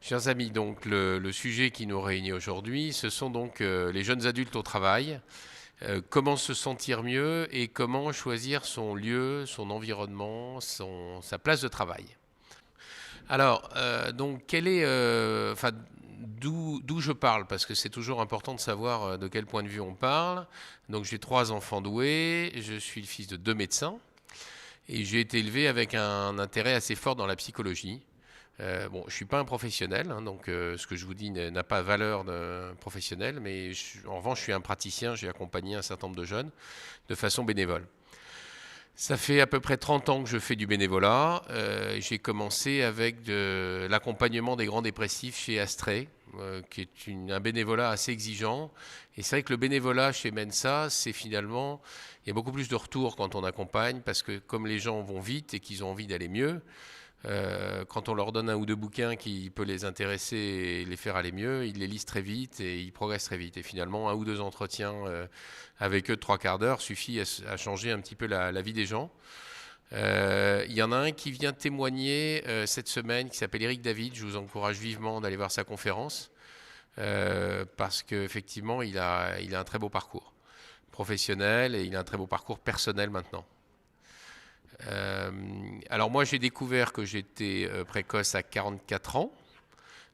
Chers amis, donc le sujet qui nous réunit aujourd'hui, ce sont donc les jeunes adultes au travail, comment se sentir mieux et comment choisir son lieu, son environnement, sa place de travail. Alors, donc, enfin, d'où je parle, parce que c'est toujours important de savoir de quel point de vue on parle. Donc, j'ai 3 enfants doués, je suis le fils de 2 médecins et j'ai été élevé avec un intérêt assez fort dans la psychologie. Bon, je ne suis pas un professionnel, hein, donc ce que je vous dis n'a pas valeur de professionnel, mais en revanche, je suis un praticien, j'ai accompagné un certain nombre de jeunes de façon bénévole. Ça fait à peu près 30 ans que je fais du bénévolat. J'ai commencé avec de l'accompagnement des grands dépressifs chez Astrée, qui est un bénévolat assez exigeant. Et c'est vrai que le bénévolat chez Mensa, c'est finalement, il y a beaucoup plus de retours quand on accompagne, parce que comme les gens vont vite et qu'ils ont envie d'aller mieux, quand on leur donne un ou deux bouquins qui peut les intéresser et les faire aller mieux, ils les lisent très vite et ils progressent très vite. Et finalement, un ou deux entretiens avec eux de 3/4 d'heure suffit à changer un petit peu la vie des gens. Il y en a un qui vient témoigner cette semaine, qui s'appelle Eric David. Je vous encourage vivement d'aller voir sa conférence parce qu'effectivement, il a un très beau parcours professionnel et il a un très beau parcours personnel maintenant. Alors moi j'ai découvert que j'étais précoce à 44 ans.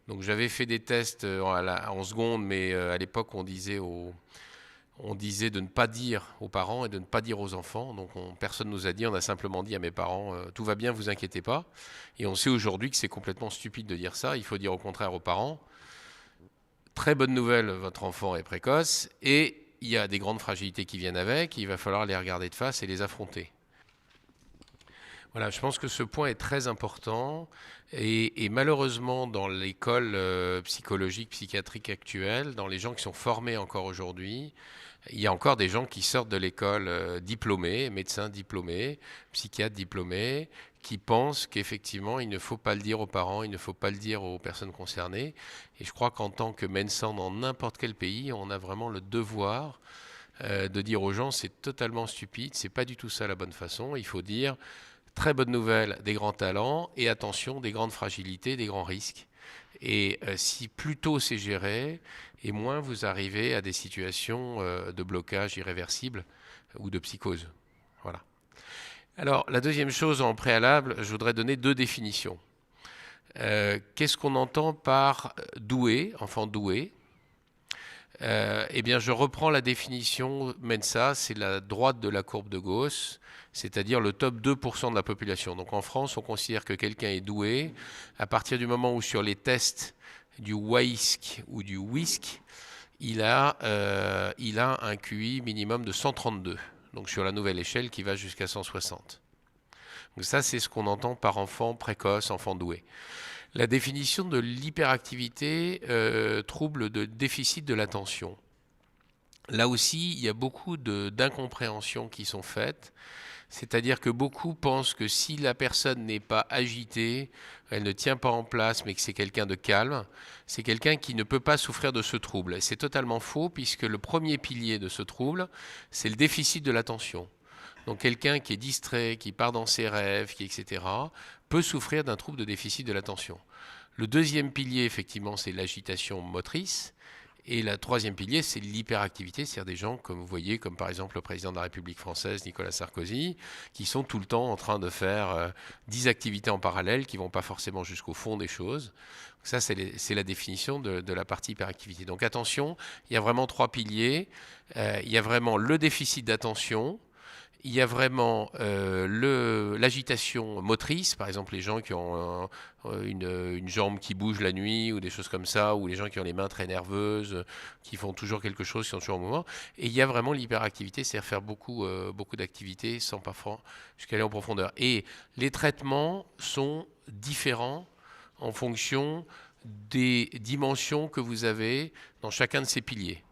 Donc j'avais fait des tests en seconde, mais à l'époque on disait de ne pas dire aux parents et de ne pas dire aux enfants. Donc personne ne nous a dit, on a simplement dit à mes parents tout va bien, vous inquiétez pas. Et on sait aujourd'hui que c'est complètement stupide de dire ça. Il faut dire au contraire aux parents, très bonne nouvelle, votre enfant est précoce et il y a des grandes fragilités qui viennent avec, il va falloir les regarder de face et les affronter. Voilà, je pense que ce point est très important et malheureusement dans l'école psychologique, psychiatrique actuelle, dans les gens qui sont formés encore aujourd'hui, il y a encore des gens qui sortent de l'école diplômés, médecins diplômés, psychiatres diplômés, qui pensent qu'effectivement il ne faut pas le dire aux parents, il ne faut pas le dire aux personnes concernées. Et je crois qu'en tant que médecin dans n'importe quel pays, on a vraiment le devoir de dire aux gens c'est totalement stupide, c'est pas du tout ça la bonne façon. Il faut dire très bonne nouvelle, des grands talents et attention, des grandes fragilités, des grands risques. Et si plus tôt c'est géré, et moins vous arrivez à des situations de blocage irréversible ou de psychose. Voilà. Alors, la deuxième chose en préalable, je voudrais donner 2 définitions. Qu'est-ce qu'on entend par doué, enfant doué? Eh bien, je reprends la définition Mensa, c'est la droite de la courbe de Gauss, c'est-à-dire le top 2% de la population. Donc en France, on considère que quelqu'un est doué à partir du moment où sur les tests du WAISC ou du WISC, il a un QI minimum de 132, donc sur la nouvelle échelle qui va jusqu'à 160. Donc ça, c'est ce qu'on entend par enfant précoce, enfant doué. La définition de l'hyperactivité, trouble de déficit de l'attention. Là aussi, il y a beaucoup d'incompréhensions qui sont faites. C'est-à-dire que beaucoup pensent que si la personne n'est pas agitée, elle ne tient pas en place, mais que c'est quelqu'un de calme, c'est quelqu'un qui ne peut pas souffrir de ce trouble. Et c'est totalement faux, puisque le premier pilier de ce trouble, c'est le déficit de l'attention. Donc quelqu'un qui est distrait, qui part dans ses rêves, etc., peut souffrir d'un trouble de déficit de l'attention. Le deuxième pilier, effectivement, c'est l'agitation motrice. Et le troisième pilier, c'est l'hyperactivité, c'est-à-dire des gens, comme vous voyez, comme par exemple le président de la République française, Nicolas Sarkozy, qui sont tout le temps en train de faire 10 activités en parallèle, qui ne vont pas forcément jusqu'au fond des choses. Ça, c'est la définition de la partie hyperactivité. Donc attention, il y a vraiment 3 piliers. Il y a vraiment le déficit d'attention, il y a vraiment l'agitation motrice, par exemple les gens qui ont une jambe qui bouge la nuit ou des choses comme ça, ou les gens qui ont les mains très nerveuses, qui font toujours quelque chose, qui sont toujours en mouvement. Et il y a vraiment l'hyperactivité, c'est-à-dire faire beaucoup d'activités sans parfois jusqu'à aller en profondeur. Et les traitements sont différents en fonction des dimensions que vous avez dans chacun de ces piliers.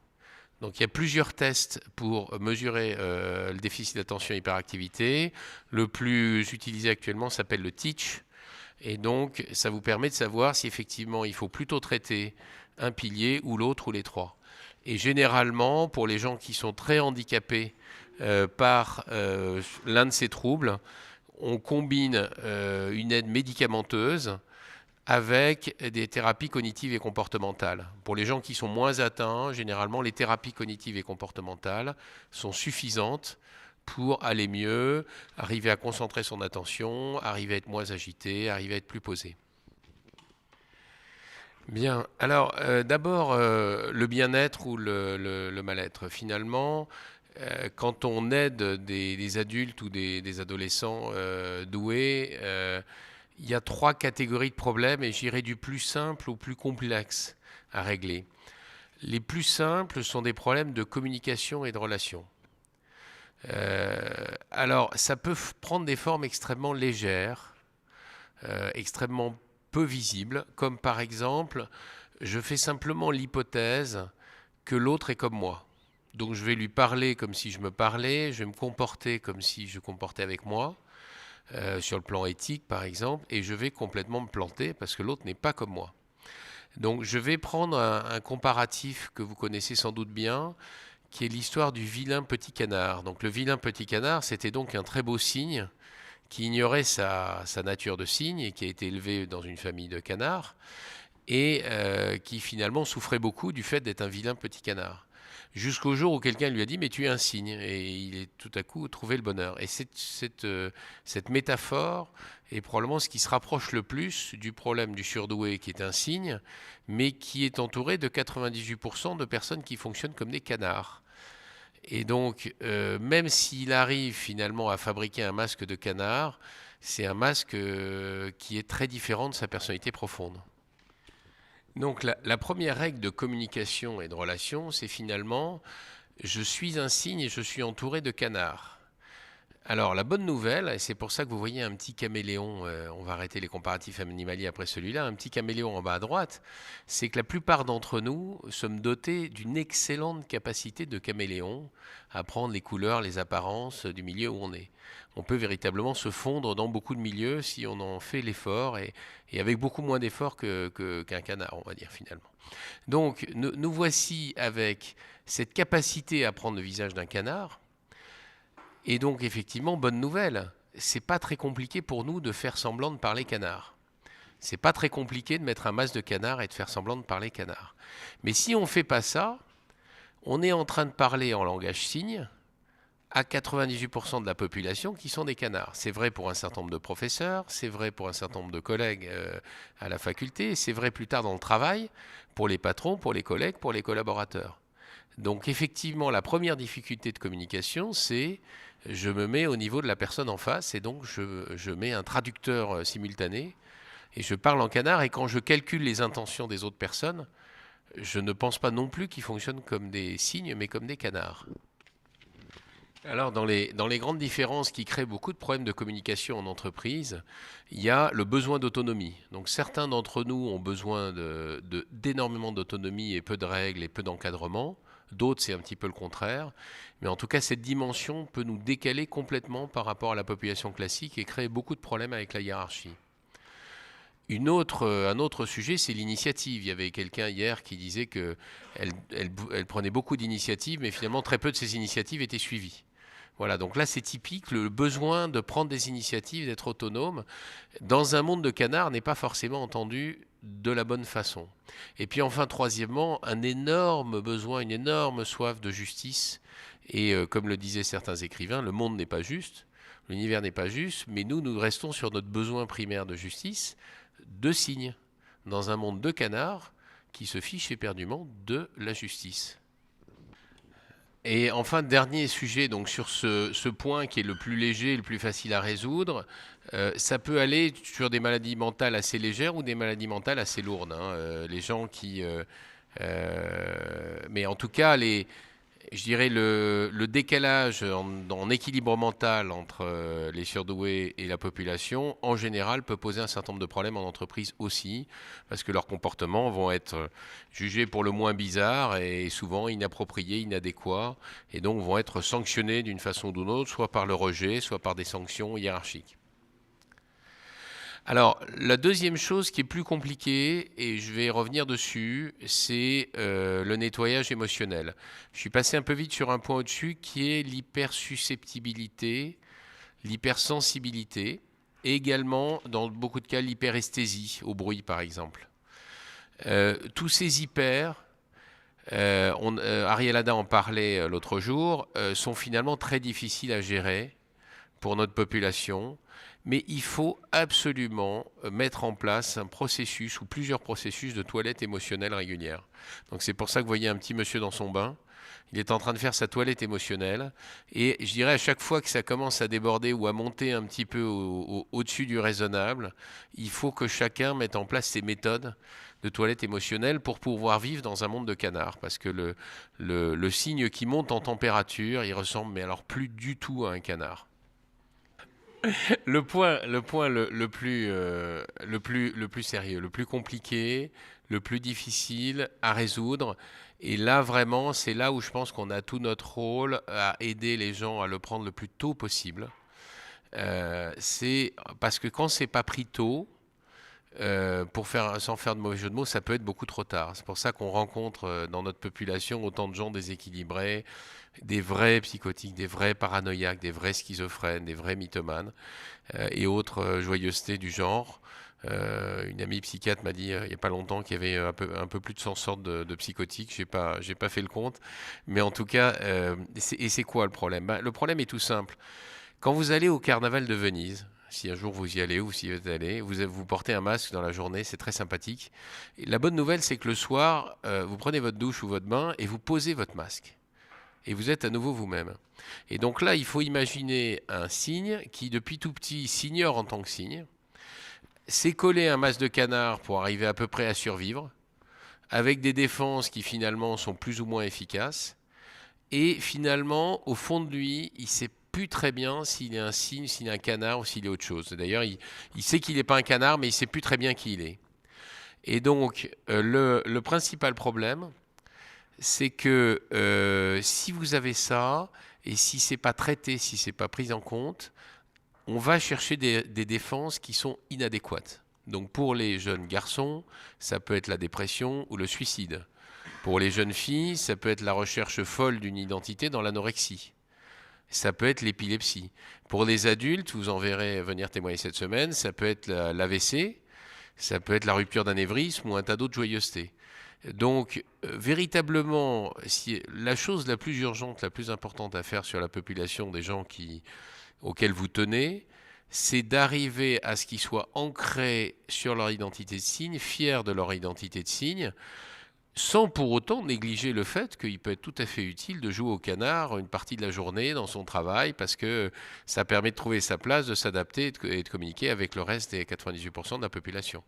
Donc il y a plusieurs tests pour mesurer le déficit d'attention et hyperactivité. Le plus utilisé actuellement s'appelle le TEACH. Et donc ça vous permet de savoir si effectivement il faut plutôt traiter un pilier ou l'autre ou les 3. Et généralement, pour les gens qui sont très handicapés par l'un de ces troubles, on combine une aide médicamenteuse avec des thérapies cognitives et comportementales. Pour les gens qui sont moins atteints, généralement, les thérapies cognitives et comportementales sont suffisantes pour aller mieux, arriver à concentrer son attention, arriver à être moins agité, arriver à être plus posé. Bien, alors d'abord le bien-être ou le mal-être. Finalement, quand on aide des adultes ou des adolescents doués, il y a 3 catégories de problèmes et j'irai du plus simple au plus complexe à régler. Les plus simples sont des problèmes de communication et de relation. Alors, ça peut prendre des formes extrêmement légères, extrêmement peu visibles, comme par exemple, je fais simplement l'hypothèse que l'autre est comme moi. Donc je vais lui parler comme si je me parlais, je vais me comporter comme si je comportais avec moi, sur le plan éthique par exemple, et je vais complètement me planter parce que l'autre n'est pas comme moi. Donc je vais prendre un comparatif que vous connaissez sans doute bien, qui est l'histoire du vilain petit canard. Donc le vilain petit canard, c'était donc un très beau cygne qui ignorait sa nature de cygne et qui a été élevé dans une famille de canards et qui finalement souffrait beaucoup du fait d'être un vilain petit canard. Jusqu'au jour où quelqu'un lui a dit mais tu es un cygne et il est tout à coup trouvé le bonheur. Et cette métaphore est probablement ce qui se rapproche le plus du problème du surdoué qui est un cygne mais qui est entouré de 98% de personnes qui fonctionnent comme des canards. Et donc, même s'il arrive finalement à fabriquer un masque de canard, c'est un masque qui est très différent de sa personnalité profonde. Donc, la première règle de communication et de relation, c'est finalement, je suis un cygne et je suis entouré de canards. Alors, la bonne nouvelle, et c'est pour ça que vous voyez un petit caméléon, on va arrêter les comparatifs animaliers après celui-là, un petit caméléon en bas à droite, c'est que la plupart d'entre nous sommes dotés d'une excellente capacité de caméléon à prendre les couleurs, les apparences du milieu où on est. On peut véritablement se fondre dans beaucoup de milieux si on en fait l'effort et avec beaucoup moins d'effort qu'un canard, on va dire finalement. Donc, nous voici avec cette capacité à prendre le visage d'un canard. Et donc, effectivement, bonne nouvelle, c'est pas très compliqué pour nous de faire semblant de parler canard. C'est pas très compliqué de mettre un masque de canard et de faire semblant de parler canard. Mais si on fait pas ça, on est en train de parler en langage signe à 98% de la population qui sont des canards. C'est vrai pour un certain nombre de professeurs, c'est vrai pour un certain nombre de collègues à la faculté, c'est vrai plus tard dans le travail, pour les patrons, pour les collègues, pour les collaborateurs. Donc effectivement, la première difficulté de communication, c'est je me mets au niveau de la personne en face et donc je mets un traducteur simultané et je parle en canard et quand je calcule les intentions des autres personnes, je ne pense pas non plus qu'ils fonctionnent comme des cygnes mais comme des canards. Alors dans les grandes différences qui créent beaucoup de problèmes de communication en entreprise, il y a le besoin d'autonomie. Donc certains d'entre nous ont besoin d'énormément d'autonomie et peu de règles et peu d'encadrement. D'autres, c'est un petit peu le contraire. Mais en tout cas, cette dimension peut nous décaler complètement par rapport à la population classique et créer beaucoup de problèmes avec la hiérarchie. Un autre sujet, c'est l'initiative. Il y avait quelqu'un hier qui disait qu'elle prenait beaucoup d'initiatives, mais finalement, très peu de ces initiatives étaient suivies. Voilà, donc là c'est typique, le besoin de prendre des initiatives, d'être autonome, dans un monde de canards n'est pas forcément entendu de la bonne façon. Et puis enfin, troisièmement, un énorme besoin, une énorme soif de justice. Et comme le disaient certains écrivains, le monde n'est pas juste, l'univers n'est pas juste, mais nous restons sur notre besoin primaire de justice, de signes, dans un monde de canards qui se fiche éperdument de la justice. Et enfin, dernier sujet, donc sur ce point qui est le plus léger, le plus facile à résoudre, ça peut aller sur des maladies mentales assez légères ou des maladies mentales assez lourdes. Les gens qui... mais en tout cas, je dirais le décalage en équilibre mental entre les surdoués et la population, en général, peut poser un certain nombre de problèmes en entreprise aussi, parce que leurs comportements vont être jugés pour le moins bizarres et souvent inappropriés, inadéquats, et donc vont être sanctionnés d'une façon ou d'une autre, soit par le rejet, soit par des sanctions hiérarchiques. Alors, la deuxième chose qui est plus compliquée, et je vais revenir dessus, c'est le nettoyage émotionnel. Je suis passé un peu vite sur un point au-dessus qui est l'hypersusceptibilité, l'hypersensibilité. et également, dans beaucoup de cas, l'hyperesthésie au bruit, par exemple. Tous ces hyper, Ariel Ada en parlait l'autre jour, sont finalement très difficiles à gérer pour notre population, mais il faut absolument mettre en place un processus ou plusieurs processus de toilette émotionnelle régulière. Donc c'est pour ça que vous voyez un petit monsieur dans son bain. Il est en train de faire sa toilette émotionnelle et je dirais à chaque fois que ça commence à déborder ou à monter un petit peu au-dessus du raisonnable, il faut que chacun mette en place ses méthodes de toilette émotionnelle pour pouvoir vivre dans un monde de canards. Parce que le signe qui monte en température, il ressemble mais alors plus du tout à un canard. Le plus sérieux, le plus compliqué, le plus difficile à résoudre. Et là, vraiment, c'est là où je pense qu'on a tout notre rôle à aider les gens à le prendre le plus tôt possible. C'est parce que quand c'est pas pris tôt, sans faire de mauvais jeu de mots, ça peut être beaucoup trop tard. C'est pour ça qu'on rencontre dans notre population autant de gens déséquilibrés, des vrais psychotiques, des vrais paranoïaques, des vrais schizophrènes, des vrais mythomanes et autres joyeusetés du genre. Une amie psychiatre m'a dit il n'y a pas longtemps qu'il y avait un peu plus de 100 sortes de psychotiques. J'ai pas fait le compte, mais en tout cas, et c'est quoi le problème? Ben, le problème est tout simple. Quand vous allez au carnaval de Venise, si un jour vous y allez ou si vous êtes allé, vous portez un masque dans la journée, c'est très sympathique. Et la bonne nouvelle, c'est que le soir, vous prenez votre douche ou votre bain et vous posez votre masque. Et vous êtes à nouveau vous-même. Et donc là, il faut imaginer un cygne qui, depuis tout petit, s'ignore en tant que cygne, s'est collé un masque de canard pour arriver à peu près à survivre, avec des défenses qui finalement sont plus ou moins efficaces. Et finalement, au fond de lui, il sait plus très bien s'il est un cygne, s'il est un canard ou s'il est autre chose. D'ailleurs, il sait qu'il n'est pas un canard, mais il sait plus très bien qui il est. Et donc, le principal problème, c'est que si vous avez ça, et si c'est pas traité, si c'est pas pris en compte, on va chercher des défenses qui sont inadéquates. Donc pour les jeunes garçons, ça peut être la dépression ou le suicide. Pour les jeunes filles, ça peut être la recherche folle d'une identité dans l'anorexie. Ça peut être l'épilepsie. Pour les adultes, vous en verrez venir témoigner cette semaine, ça peut être l'AVC, ça peut être la rupture d'anévrisme ou un tas d'autres joyeusetés. Donc, véritablement, si la chose la plus urgente, la plus importante à faire sur la population des gens auxquels vous tenez, c'est d'arriver à ce qu'ils soient ancrés sur leur identité de signe, fiers de leur identité de signe, sans pour autant négliger le fait qu'il peut être tout à fait utile de jouer au canard une partie de la journée dans son travail, parce que ça permet de trouver sa place, de s'adapter et de communiquer avec le reste des 98% de la population.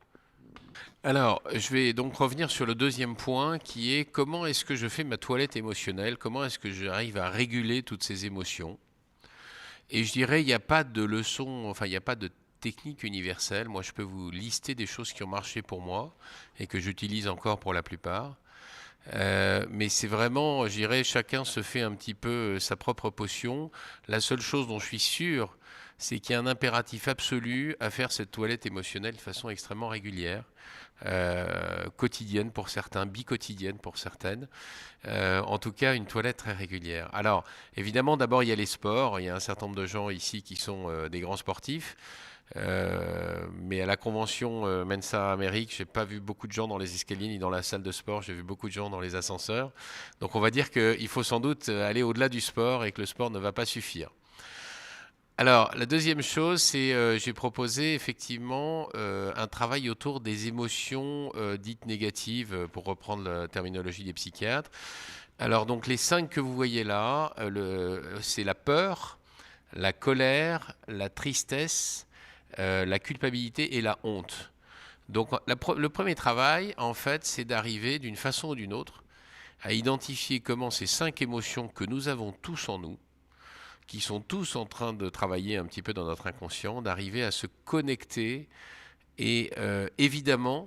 Alors, je vais donc revenir sur le deuxième point qui est comment est-ce que je fais ma toilette émotionnelle, comment est-ce que j'arrive à réguler toutes ces émotions. Et je dirais, il n'y a pas de leçon, enfin, il n'y a pas de technique universelle. Moi, je peux vous lister des choses qui ont marché pour moi et que j'utilise encore pour la plupart. Mais c'est vraiment, je dirais, chacun se fait un petit peu sa propre potion. La seule chose dont je suis sûr, c'est qu'il y a un impératif absolu à faire cette toilette émotionnelle de façon extrêmement régulière, quotidienne pour certains, biquotidienne pour certaines. En tout cas, une toilette très régulière. Alors, évidemment, d'abord, il y a les sports. Il y a un certain nombre de gens ici qui sont des grands sportifs. Mais à la convention Mensa Amérique, j'ai pas vu beaucoup de gens dans les escaliers ni dans la salle de sport. J'ai vu beaucoup de gens dans les ascenseurs. Donc, on va dire qu'il faut sans doute aller au-delà du sport et que le sport ne va pas suffire. Alors, la deuxième chose, c'est j'ai proposé effectivement un travail autour des émotions dites négatives, pour reprendre la terminologie des psychiatres. Alors, donc, les 5 que vous voyez là, c'est la peur, la colère, la tristesse, la culpabilité et la honte. Donc, le premier travail, en fait, c'est d'arriver d'une façon ou d'une autre à identifier comment ces 5 émotions que nous avons tous en nous, qui sont tous en train de travailler un petit peu dans notre inconscient, d'arriver à se connecter et évidemment